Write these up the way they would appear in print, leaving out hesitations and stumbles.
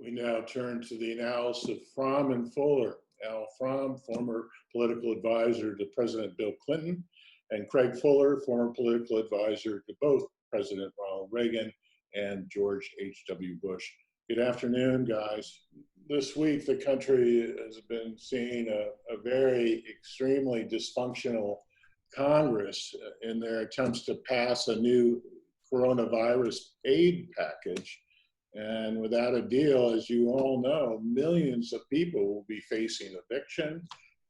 We now turn to the analysis of Fromm and Fuller. Al Fromm, former political advisor to President Bill Clinton, and Craig Fuller, former political advisor to both President Ronald Reagan and George H.W. Bush. Good afternoon, guys. This week, the country has been seeing a very extremely dysfunctional Congress in their attempts to pass a new coronavirus aid package. And without a deal, as you all know, millions of people will be facing eviction,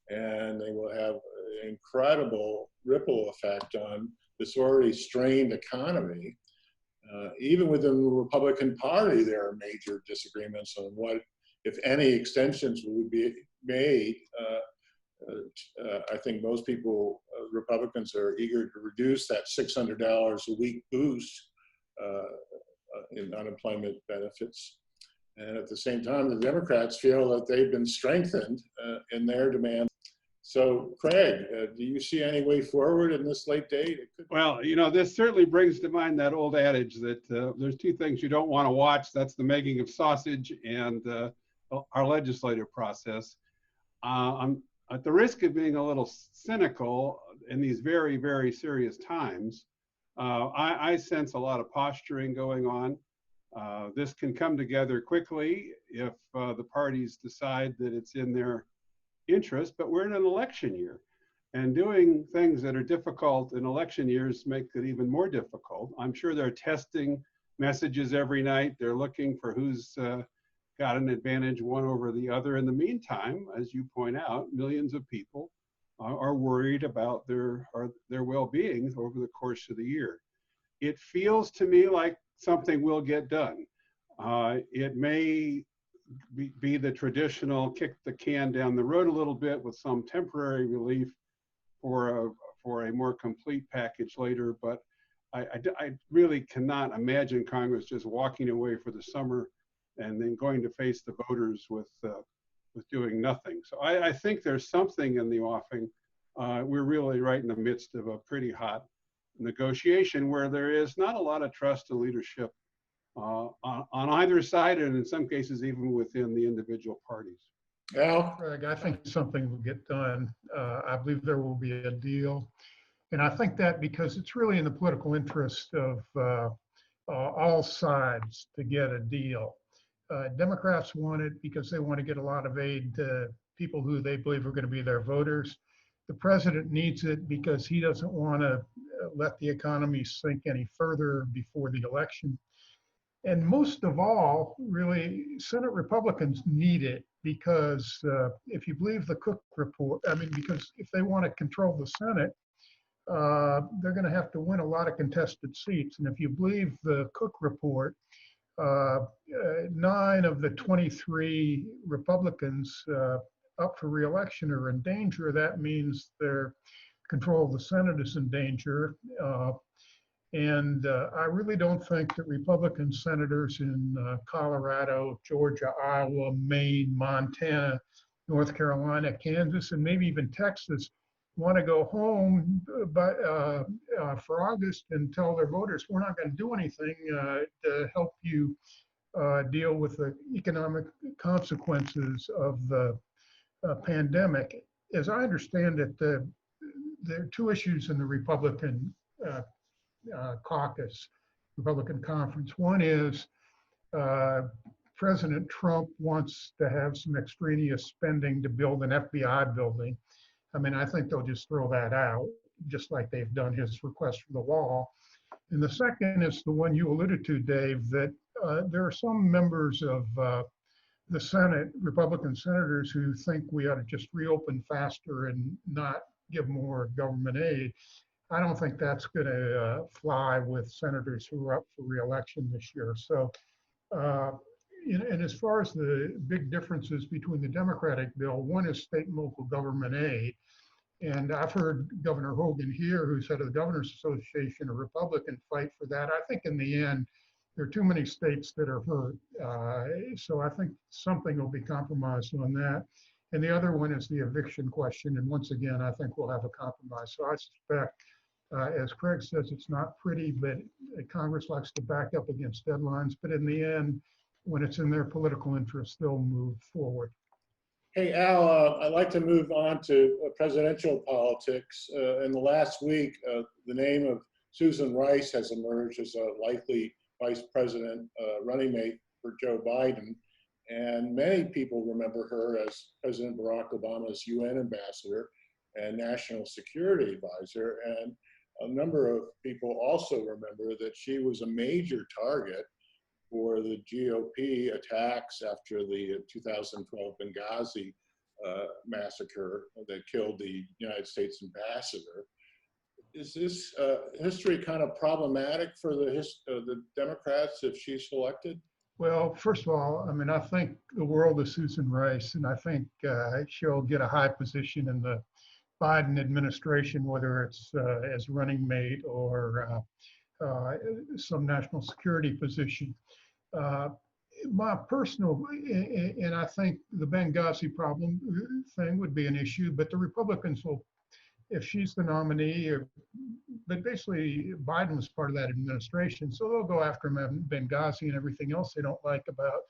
and they will have an incredible ripple effect on this already strained economy. Even within the Republican Party, there are major disagreements on what, if any, extensions would be made. I think most people, Republicans, are eager to reduce that $600 a week boost in unemployment benefits. And at the same time, the Democrats feel that they've been strengthened in their demand. So, Craig, do you see any way forward in this late date? Well, you know, this certainly brings to mind that old adage that there's two things you don't want to watch. That's the making of sausage and our legislative process. I'm at the risk of being a little cynical in these very, very serious times. I sense a lot of posturing going on. This can come together quickly if the parties decide that it's in their interest, but we're in an election year, and doing things that are difficult in election years make it even more difficult. I'm sure they're testing messages every night. They're looking for who's got an advantage one over the other. In the meantime, as you point out, millions of people are worried about their well-being over the course of the year. It feels to me like something will get done. It may be the traditional kick the can down the road a little bit with some temporary relief for a more complete package later, but I really cannot imagine Congress just walking away for the summer and then going to face the voters with doing nothing. So I think there's something in the offing. We're really right in the midst of a pretty hot negotiation where there is not a lot of trust and leadership on either side, and in some cases even within the individual parties. Al? Craig, I think something will get done. I believe there will be a deal. And I think that because it's really in the political interest of all sides to get a deal. Democrats want it because they want to get a lot of aid to people who they believe are going to be their voters. The president needs it because he doesn't want to let the economy sink any further before the election. And most of all, really, Senate Republicans need it because if you believe the Cook report, because if they want to control the Senate, they're going to have to win a lot of contested seats. And if you believe the Cook report, 9 of the 23 Republicans up for re-election are in danger. That means their control of the Senate is in danger. And I really don't think that Republican senators in Colorado, Georgia, Iowa, Maine, Montana, North Carolina, Kansas, and maybe even Texas want to go home for August and tell their voters, we're not going to do anything to help you deal with the economic consequences of the pandemic. As I understand it, there are two issues in the Republican caucus, Republican conference. One is President Trump wants to have some extraneous spending to build an FBI building. I think they'll just throw that out, just like they've done his request for the wall. And the second is the one you alluded to, Dave, that there are some members of the Senate, Republican senators, who think we ought to just reopen faster and not give more government aid. I don't think that's going to fly with senators who are up for re-election this year. So, and as far as the big differences between the Democratic bill, one is state and local government aid. And I've heard Governor Hogan here, who's head of the Governors Association, a Republican, fight for that. I think in the end, there are too many states that are hurt. So I think something will be compromised on that. And the other one is the eviction question. And once again, I think we'll have a compromise. So I suspect, as Craig says, it's not pretty, but Congress likes to back up against deadlines. But in the end, when it's in their political interest, they'll move forward. Hey, Al, I'd like to move on to presidential politics. In the last week, the name of Susan Rice has emerged as a likely vice president running mate for Joe Biden. And many people remember her as President Barack Obama's UN ambassador and national security advisor. And a number of people also remember that she was a major target for the GOP attacks after the 2012 Benghazi massacre that killed the United States ambassador. Is this history kind of problematic for the Democrats if she's selected? Well, first of all, I mean, I think the world of Susan Rice, and I think she'll get a high position in the Biden administration, whether it's as running mate or some national security position. My personal, and I think the Benghazi problem thing would be an issue, but the Republicans will, if she's the nominee, but basically Biden was part of that administration, so they'll go after him in Benghazi and everything else they don't like about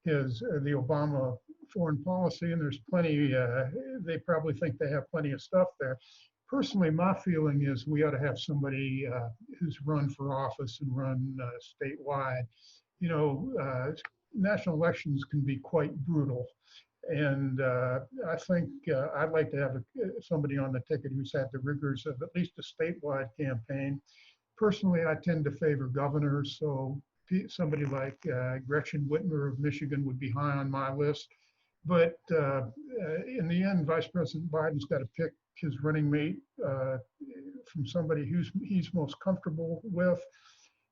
the Obama foreign policy, and there's plenty, they probably think they have plenty of stuff there. Personally, my feeling is we ought to have somebody who's run for office and run statewide. You know, national elections can be quite brutal. And I think I'd like to have somebody on the ticket who's had the rigors of at least a statewide campaign. Personally, I tend to favor governors. So somebody like Gretchen Whitmer of Michigan would be high on my list. But in the end, Vice President Biden's got to pick his running mate from somebody he's most comfortable with.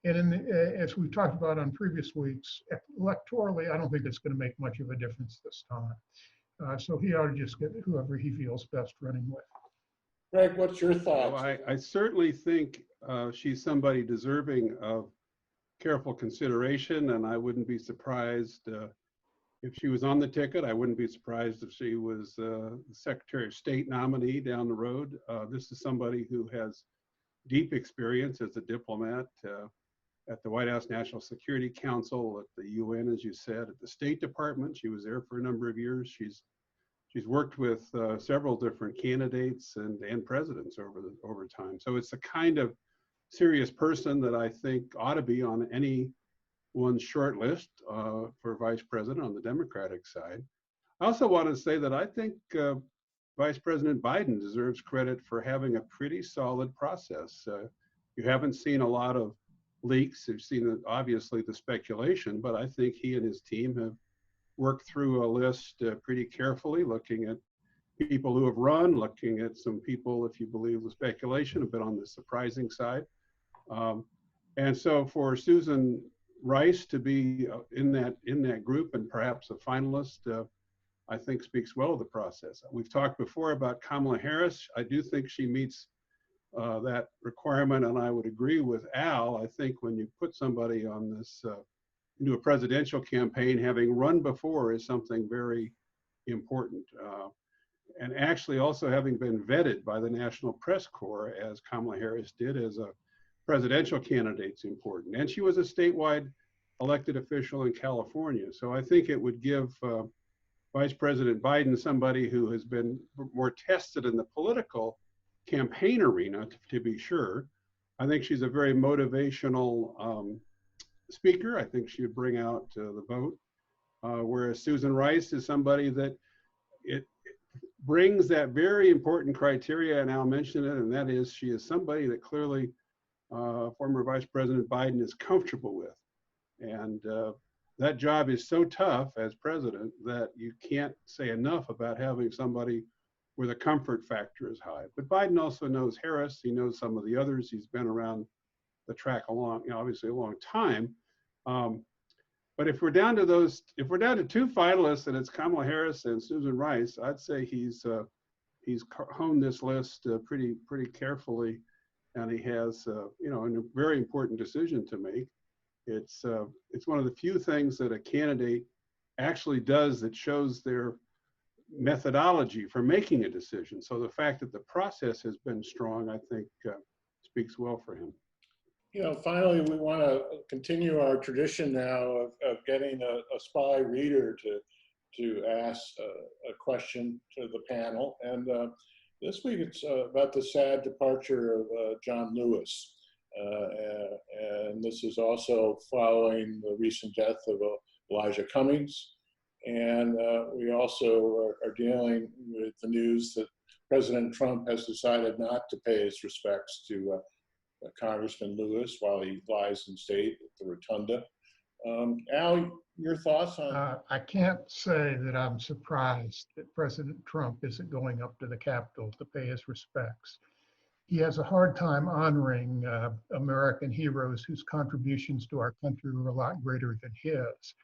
And as we've talked about on previous weeks, electorally, I don't think it's going to make much of a difference this time. So he ought to just get whoever he feels best running with. Greg, what's your thoughts? Well, I certainly think she's somebody deserving of careful consideration, and I wouldn't be surprised if she was on the ticket. I wouldn't be surprised if she was the Secretary of State nominee down the road. This is somebody who has deep experience as a diplomat at the White House National Security Council, at the UN, as you said, at the State Department. She was there for a number of years. She's worked with several different candidates and presidents over time. So it's the kind of serious person that I think ought to be on anyone's short list for vice president on the Democratic side. I also want to say that I think Vice President Biden deserves credit for having a pretty solid process. You haven't seen a lot of leaks. You've seen, obviously, the speculation, but I think he and his team have worked through a list pretty carefully, looking at people who have run, looking at some people, if you believe the speculation, have been on the surprising side. And so for Susan Rice to be in that group and perhaps a finalist, I think speaks well of the process. We've talked before about Kamala Harris. I do think she meets that requirement, and I would agree with Al. I think when you put somebody on this into a presidential campaign, having run before is something very important. And actually also having been vetted by the National Press Corps, as Kamala Harris did as a presidential candidate, is important. And she was a statewide elected official in California. So I think it would give Vice President Biden somebody who has been more tested in the political campaign arena, to be sure. I think she's a very motivational speaker. I think she would bring out the vote. Whereas Susan Rice is somebody that it brings that very important criteria, and Al mentioned it, and that is she is somebody that clearly former Vice President Biden is comfortable with. And that job is so tough as president that you can't say enough about having somebody where the comfort factor is high. But Biden also knows Harris. He knows some of the others. He's been around the track obviously a long time. But if we're down to two finalists, and it's Kamala Harris and Susan Rice, I'd say he's honed this list pretty carefully, and he has a very important decision to make. It's one of the few things that a candidate actually does that shows their methodology for making a decision. So the fact that the process has been strong, I think, speaks well for him. finally, we want to continue our tradition now of getting a spy reader to ask a question to the panel. And this week it's about the sad departure of John Lewis. And this is also following the recent death of Elijah Cummings. And we also are dealing with the news that President Trump has decided not to pay his respects to Congressman Lewis while he lies in state at the Rotunda. Al, your thoughts on? I can't say that I'm surprised that President Trump isn't going up to the Capitol to pay his respects. He has a hard time honoring American heroes whose contributions to our country were a lot greater than his.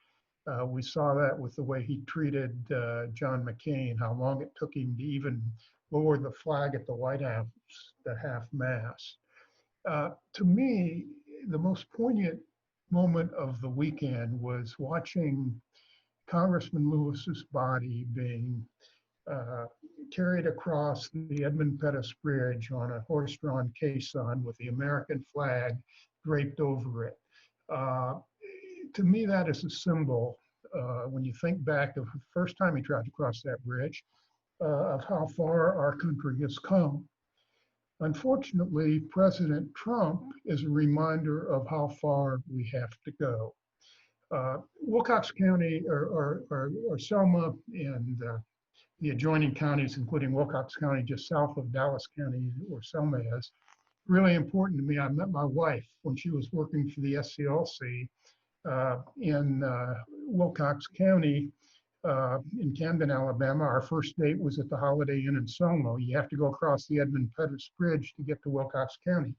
We saw that with the way he treated John McCain, how long it took him to even lower the flag at the White House, the half-mast. To me, the most poignant moment of the weekend was watching Congressman Lewis's body being carried across the Edmund Pettus Bridge on a horse-drawn caisson with the American flag draped over it. To me, that is a symbol, when you think back of the first time he tried to cross that bridge, of how far our country has come. Unfortunately, President Trump is a reminder of how far we have to go. Wilcox County, or Selma, and the adjoining counties, including Wilcox County, just south of Dallas County, where Selma is, really important to me. I met my wife when she was working for the SCLC in Wilcox County, in Camden, Alabama. Our first date was at the Holiday Inn in Selma. You have to go across the Edmund Pettus Bridge to get to Wilcox County.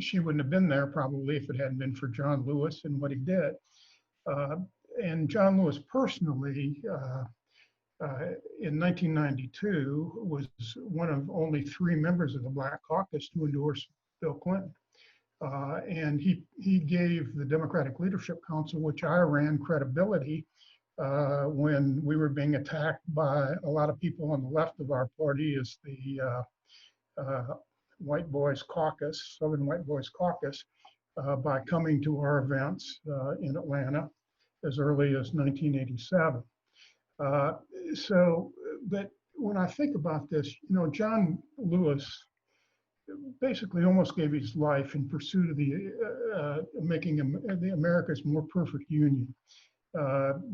She wouldn't have been there probably if it hadn't been for John Lewis and what he did. And John Lewis personally, in 1992, was one of only 3 members of the Black Caucus to endorse Bill Clinton. And he gave the Democratic Leadership Council, which I ran, credibility when we were being attacked by a lot of people on the left of our party as the White Boys Caucus, Southern White Boys Caucus, by coming to our events in Atlanta as early as 1987. But when I think about this, John Lewis basically almost gave his life in pursuit of making the America's more perfect union.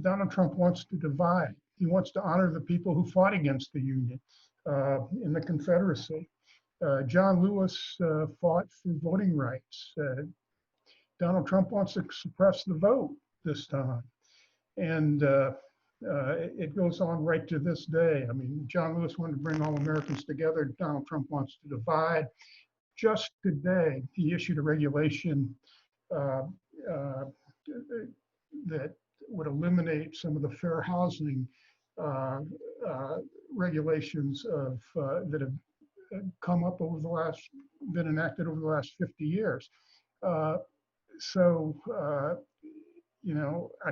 Donald Trump wants to divide. He wants to honor the people who fought against the Union in the Confederacy. John Lewis fought for voting rights. Donald Trump wants to suppress the vote this time. And it goes on right to this day. I mean, John Lewis wanted to bring all Americans together. Donald Trump wants to divide. Just today, he issued a regulation that would eliminate some of the fair housing regulations that have come up been enacted over the last 50 years. I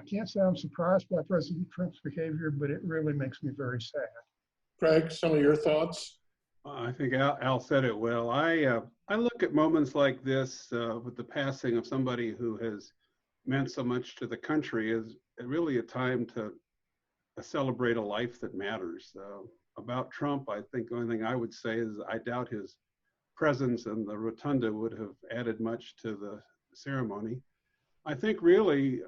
can't say I'm surprised by President Trump's behavior, but it really makes me very sad. Craig, some of your thoughts? I think Al said it well. I look at moments like this with the passing of somebody who has meant so much to the country as really a time to celebrate a life that matters. About Trump, I think the only thing I would say is I doubt his presence in the Rotunda would have added much to the ceremony. I think really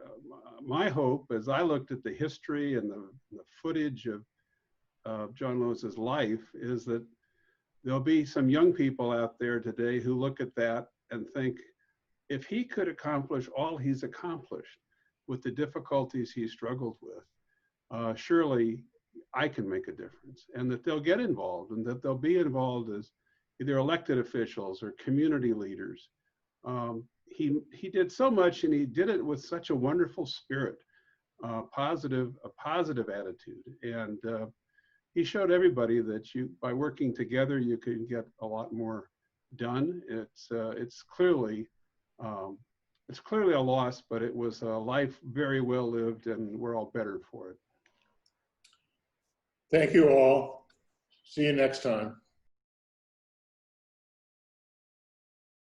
my hope, as I looked at the history and the footage of John Lewis's life, is that there'll be some young people out there today who look at that and think, if he could accomplish all he's accomplished with the difficulties he struggled with, surely I can make a difference. And that they'll get involved, and that they'll be involved as either elected officials or community leaders. He did so much, and he did it with such a wonderful spirit, a positive attitude. And he showed everybody that by working together, you can get a lot more done. It's clearly a loss, but it was a life very well lived, and we're all better for it. Thank you all. See you next time.